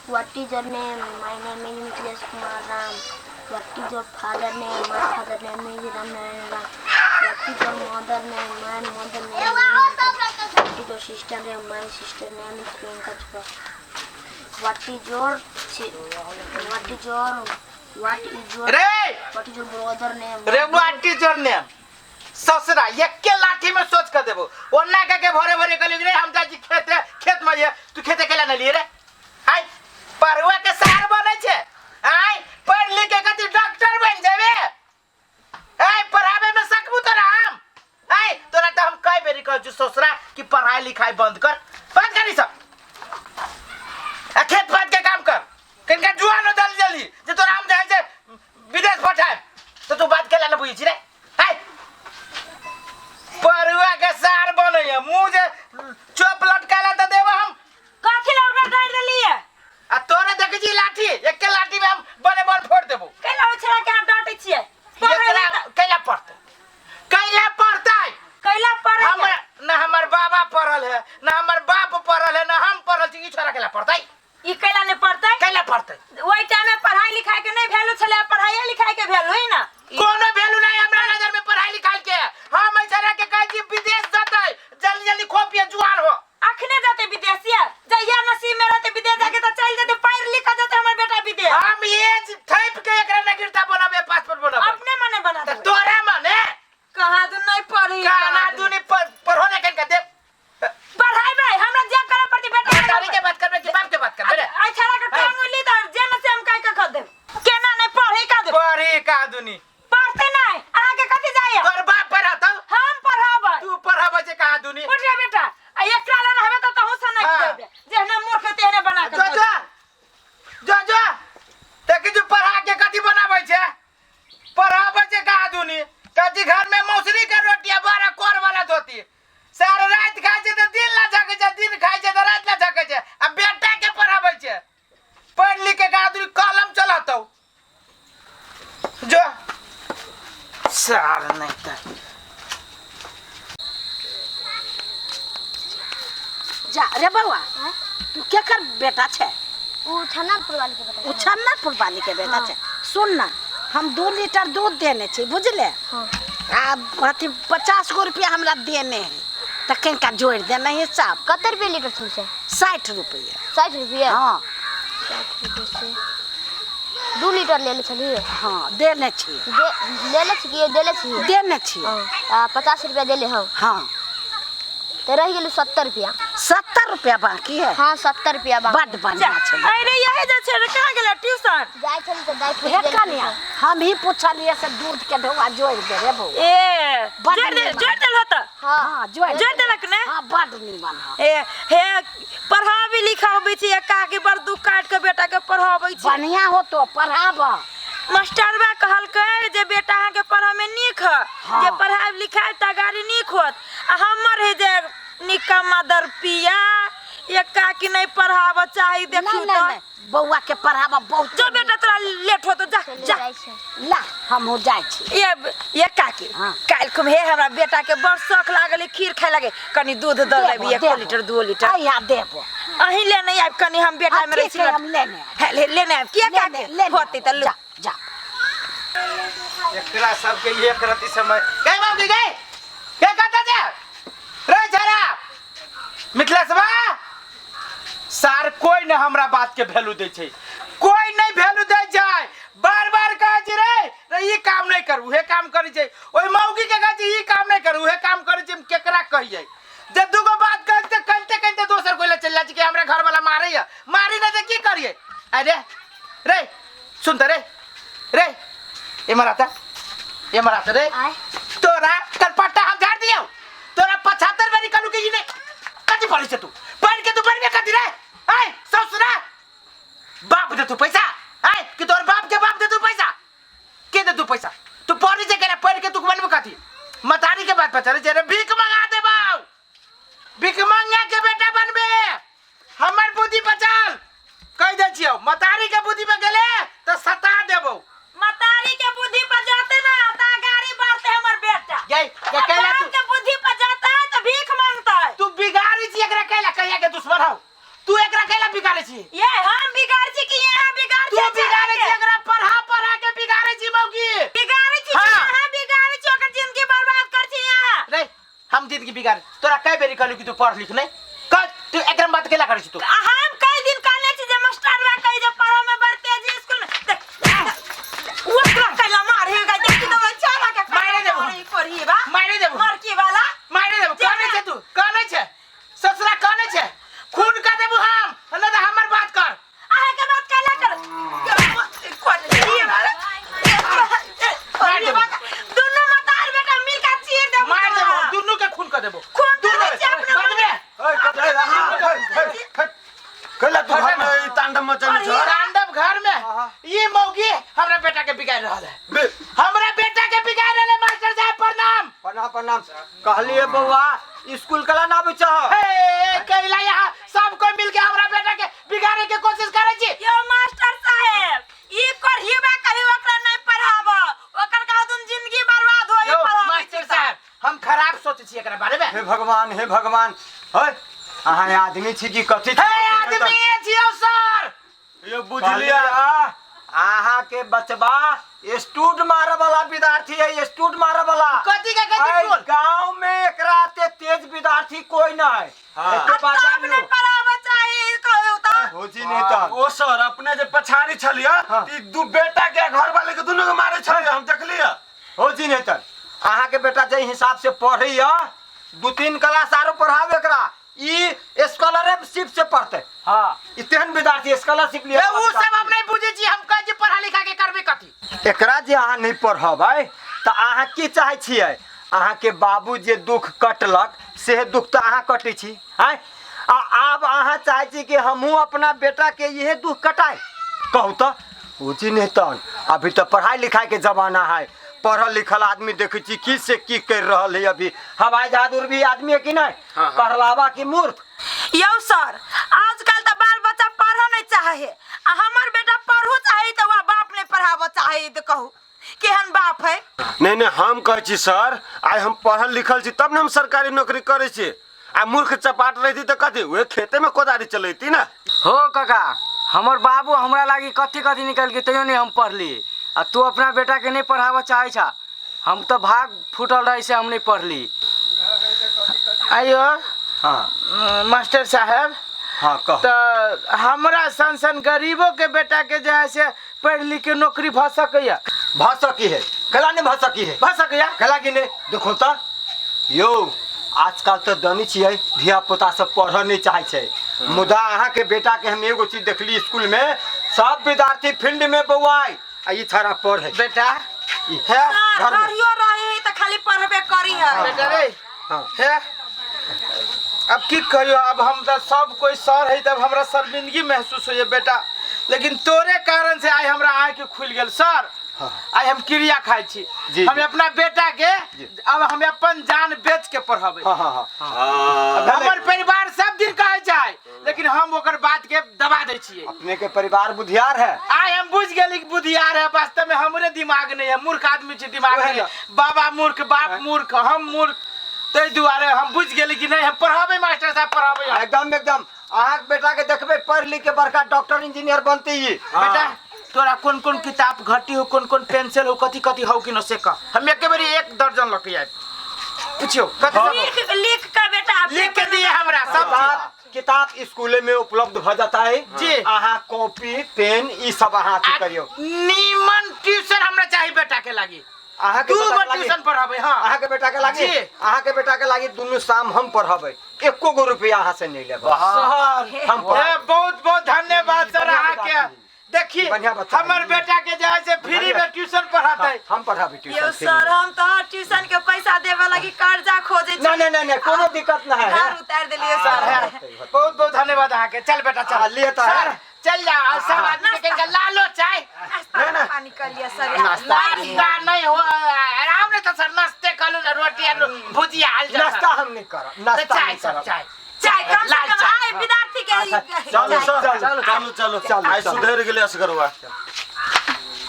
What is your name? My name is Nicholas Kumar Ram. What is your father name? My father name is Ram Narayan Ram. What is your mother name? My mother name is Nita. What is your sister name? My sister name is Priyanka Chopra. What is your brother name? रे what is your name? ससुरा एक के लाठी में सोच कर देबो ओन्ना के भरे भरे कली रे हम जाजी खेत में ये तू खेते केला न लिए रे हाय परवा के सार बने छे हाय पढ़ लिख के कति डॉक्टर बन जाबे हाय पढ़ावे में सकबू तो हम हाय तोरा तो हम कई बेरी कह जो ससुरा कि पढ़ाई लिखाई बंद करी सब खेत पात के काम कर कनका जुआन हो जल्दी जे तोरा हम जाय छे विदेश पठाए तो तू बात केला न बुझी छी रे हाय परवा के सार बने मुंह जे चोप लटकाला त देबो हम काठी लौटा डाल देलिए आ तोरे देख जी लाठी एक के लाठी में हम बने बड़ फोड़ देबो कैला ओछरा के हम डांटे छिए एकरा कैला पड़ते कैला पड़े हम ना हमर बाबा पढ़ल है ना हमर बाप पढ़ल है ना हम पढ़ल छी ई छोरा कैला पड़ते ई कैला ने पड़ते कैला पड़ते ओई टाइम में पढ़ाई लिखाई के नहीं वैल्यू छले पढ़ाई लिखाई के वैल्यू है ना कोनो वैल्यू नहीं हमरा नजर में पढ़ाई लिखाई के हम छोरा के कहै छी विदेश जतै जल्दी खोपिया जुआर हो अखने जाते विदेशिया जइया नसीब में रहते विदेश जाके त चल जेते पढ़ लिख जाते हमर बेटा विदेश हम एज थैप के एकरा नगिरता बनाबे पासपोर्ट बनाबे अपने मने बना दे तोरा मने कहा तू नहीं पढ़ी काना दुनी पढ़ोने कन के दे पढ़ाई भाई हमरा जे करे पड़ती बेटा तारी के बात करबे कि बाप के बात करबे रे अच्छा के टांग ली त जे न से हम काई का कर दे केना नहीं पढ़ी का दे पढ़ी का दुनी पढ़ते नहीं आगे कथि जाय तोर बाप पढ़ाता हम पढ़ाबे तू पढ़ाबे जे का दुनी उठ रे बेटा आ एकरा ला रहबे त तहु से नहीं देबे जेहने मूर्ख तेहने बना के जो देखि जो पढ़ा के कथि बनाबै छे पढ़ाबै छे का दुनी कथि घर में मौसरी के रोटिया बारा कोर वाला धोती सारा रात खाइ छे त दिन ला झके छे दिन खाइ छे त रात ला झके छे अब बेटा के पढ़ाबै छे पढ़ लिख के का दुनी कलम चलातौ जो सार नहीं त जा रे बउआ तू क्या कर बेटा छे वो छन्नापुर वाली के बेटा उ छन्नापुर वाली के बेटा छे सुन ना हम 2 लीटर दूध देने छी बुझले हां आ अथी 50 गो रुपया हमरा देने है त कनका जोड़ देना हिसाब कते रुपए लीटर छू से 60 रुपया 60 रुपए हां 60 रुपए से 2 लीटर ले ले छलिए हां देने छी ले ले छी देले छी देने छी हां 50 रुपया देले हो हां तो रह गेल 70 रुपया 70 रुपया बाकी है हां 70 रुपया बाकी बड बढ़िया छे अरे यही जे छे कहां गेल ट्यूशन जाय छल त दाई पूछ हे कनिया हम ही पूछलिए से दूध के ढोआ जोड़ दे रे बउ ए जोड़ देल होता हां जोड़ देलक ने हां बड निमन ए हे पढ़ाबी लिखाबी छी एका के बर दू काट के बेटा के पढ़ाबै छी बढ़िया हो तो पढ़ाब मास्टरबा कहलकै जे बेटा अहाँ के पढ़ा में नीक ह जे पढ़ाई लिखाई त गाड़ी नीक होत आ हमर हे जे निकम्मा दरपिया एका की नहीं पढ़ाब चाहि देखियो त बउआ के पढ़ाब बहुत जो बेटा तोरा लेट हो तो जा ला हम हो जाय छी ये काकी काल कुम हे हमरा बेटा के बड़ शौक लागल खीर खाय लागे कनी दूध द लेबी 1 लीटर 2 लीटर आया देबो अही ले नहीं आब कनी हम बेटा में रही छी हम लेने लेने आब किया काके होती त जा जा एकरा सब के एक रति समय गई बाबू गई के कहता जा रे जरा मिथिलेशवा सार कोई न हमरा बात के वैल्यू दे छै कोई नहीं वैल्यू दे जाय बार-बार कहै छी रे ई काम नहीं करू हे काम करी छै ओई मौगी के कहै छी ई काम नहीं करू हे काम करी छै केकरा कहियै जे दुगो बात कहते कहते दोसर कोइला चल जाइ कि हमरा घर वाला मारै न त की करियै अरे रे सुन त रे इमराता रे तोरा करपट्टा हम झाड़ दियो तोरा 75 बारी कलू के ने कथि पढ़ी छ तू पढ़ के तू पढ़बे कथि रे आय ससुरा बाप दे तू पैसा आय कि तोर बाप के बाप दे तू पैसा के दे तू पैसा तू पढ़ी जे केना पढ़ के तू बनबे कथि मतारी के बात पछरे जे रे भीख मंगा दे बाऊ भीख मंगा के बेटा बनबे हमर बुद्धि बचाल कह दे छियो मतारी के बुद्धि में गेले त सता देबो मतारी के बुद्धि पर जाते ना ता गाड़ी बढ़ते हमर बेटा गई के कहला तू के बुद्धि पर जाता है तो भीख मांगता है तू बिगाड़ी छी एकरा कहला कहिया के दुश्मन हो तू एकरा कहला बिगाड़ी छी ये हम बिगाड़ बिगाड़े छी एकरा पढ़ा के बिगाड़े छी मौगी बिगाड़े छी हाँ। हां बिगाड़े छी ओकर जिंदगी बर्बाद कर छी यहां रे हम जिंदगी बिगाड़ तोरा कई बेरी कहलू कि तू पढ़ लिख नहीं कर तू एकरा बात केला करे छी तू हम कई दिन कहले छी जे मास्टरवा कहि जे पढ़ो में बड़ तेज स्कूल में देख वो कहला मार हे गई देखी तो चाला के मारे देबो। पढ़ी बा मारे देबो। मारकी वाला मारे देबो कहने छे तू कहने छे ससुरा कहने छे खून का देबो हम न त हमर बात कर आहा के बात कहला कर कोन ये वाला दोनों मतार बेटा मिल के चीर देबो मार देबो दुनु के खून का देबो खून दुनु करे छे अपना बाद में कला तू घर में तांडव मचाने छ तांडव घर में ये मौगी हमरा बेटा के बिगाड़ रहल है हमरा बेटा के बिगाड़ रहल है मास्टर साहब प्रणाम प्रणाम कहलिए बउआ स्कूल कला ना बचा हे कैला यहाँ सब कोई मिलके हमरा बेटा के बिगाड़े के कोशिश करे छी यो मास्टर साहब ई करहिबा कहि ओकरा नहीं पढ़ाबो ओकर का तुम जिंदगी बर्बाद होई यो पढ़ाबो मास्टर साहब हम खराब सोचे छी एकरा बारे में हे भगवान होय अहाँ आदमी छी की कथि हे आदमी छियो सर ये बुझलिया अहाँ के बचबा स्टूड मारे वाला विद्यार्थी है स्टूड मारे वाला कथि के कथि बोल गांव में एकरा ते तेज विद्यार्थी कोई ना है एते बात अब जानियो नहीं पढ़ाबो चाहिए कहू तो होजी नहीं त ओ सर अपने जे पछाड़ी छलिया ई दू बेटा के घर वाले के दोनों के मारे छलिया हम देखलिया होजी नहीं त अहाँ के बेटा जे हिसाब से पढ़ैया 2-3 क्लास आरो पढ़ावे एकरा ई स्कॉलरशिप से पढ़ते हां इतहन विद्यार्थी स्कॉलरशिप लिए ए उ सब हम नहीं बुझे छी हम कह जे पढ़ा लिखा के करबे कथि एकरा जे अहाँ नहीं पढ़बै त अहाँ की चाहे छियै अहाँ के बाबू जे दुख कटलक से दुख त अहाँ कटै छी हैं अब अहाँ चाहे छी कि हमहू अपना बेटा के यही दुख कटाए कहू त होजी नहीं तन अभी तो पढ़ाई लिखाई के जमाना है पढ़ल लिखल आदमी देखे छी की से की कर रहल है अभी हवाई जहाज भी आदमी है कि नहीं पढ़लावा की मूर्ख यो सर आजकल तो बाल बच्चा पढ़ो नहीं चाहे हमर बेटा पढ़ू चाहे तो वह बाप ने पढ़ाबो चाहे तो कहू केहन बाप है नहीं हम कहै छी सर आइ हम पढ़ल लिखल छी तब ने हम सरकारी नौकरी करे छी आ मूर्ख चपाट रहती त कथि वे खेते में कोदारी चलैती ना हो काका हमर बाबू हमरा लागी कथी कथी निकल के तैयो नहीं हम पढ़ली आ तू अपना बेटा के नहीं पढ़ावा चाहे छा हम तो भाग फूटल रही से हम नहीं पढ़ली आयो हाँ मास्टर साहब हाँ कह तो हमरा सन गरीबों के बेटा के जे है से पढ़ लिख के नौकरी भ सकैया भाषा की है कला ने भाषा की है भ सकैया कला की ने देखो त यो आजकल तो दनी छियै धिया पुता सब पढ़ नहीं चाहे छै मुदा अहाँ के बेटा के हम एगो चीज देखली स्कूल में सब विद्यार्थी फील्ड में बौआई आ ई छाड़ा पढ़े बेटा ई है सर घर में घरियो रहे तो खाली पढ़बे करी है बेटा रे हाँ। है अब की कहियो अब हम तो सब कोई सर है तब हमरा शर्मिंदगी महसूस होइए बेटा लेकिन तोरे कारण से आज हमरा आँख खुल गेल सर आज हम क्रिया खाई छी जी, हम जी। अपना बेटा के अब हम अपन जान बेच के पढ़ाबे हाँ हाँ हाँ हमर परिवार सब दिन कहे जाए लेकिन हम ओकर बात के दबा दे छिए अपने के परिवार बुधियार है आय हम बुझ गेली कि बुधियार है वास्तव में हमरे दिमाग नहीं है मूर्ख आदमी छै दिमाग वही नहीं है ना। बाबा मूर्ख बाप मूर्ख हम मूर्ख तै दुआरे हम बुझ गेली कि नहीं हम पढ़ाबे मास्टर साहब पढ़ाबे एकदम अहाँ के बेटा के देखबे पढ़ लिख के बड़का डॉक्टर इंजीनियर बनते ही बेटा तोरा कौन कौन किताब घटी हो कौन कौन पेंसिल हो कथी कथी हो कि न से का हम एक बारी 1 दर्जन लके आए पूछियो कथी सब लिख कर बेटा लिख के दिए हमरा सब चीज। किताब स्कूल में उपलब्ध हो जाता है जी। अहाँ कॉपी पेन ई सब अहाँ अथी करियो नीमन ट्यूशन हमरा चाहिए बेटा के लागी अहाँ के तू बेटा के लागी ट्यूशन पढ़ाबे हां अहाँ के बेटा के लागी जी। अहाँ के बेटा के लागी दुनु शाम हम पढ़ाबे एको गो रुपया अहाँ से नहीं लेबे सर हम पढ़ाबे। बहुत बहुत धन्यवाद सर बढ़िया अहाँ बात के है। देखिए बढ़िया बच्चा हमर है। बेटा के जे है से फ्री बढ़िया। में ट्यूशन पढ़ाते हम पढ़ाबे यो ट्यूशन सर हम तो ट्यूशन के पैसा देवे लगी कर्जा खोजे छी नहीं कोनो दिक्कत ना है घर उतार देलिए सर बहुत बहुत धन्यवाद अहाँ के चल बेटा चल लिए तो है। सर चल जा सब आदमी के लालो चाय नाश्ता पानी कर लिया सर नाश्ता नहीं हो आराम ने तो सर नाश्ते खा लो रोटी और भुजिया हाल जा नाश्ता हम नहीं करब नाश्ता चाय नहीं सब करब चाय चाय कम से लाल कम चाय। आए विद्यार्थी के चलो चाय। सर चलो आई सुधर गेले असगरवा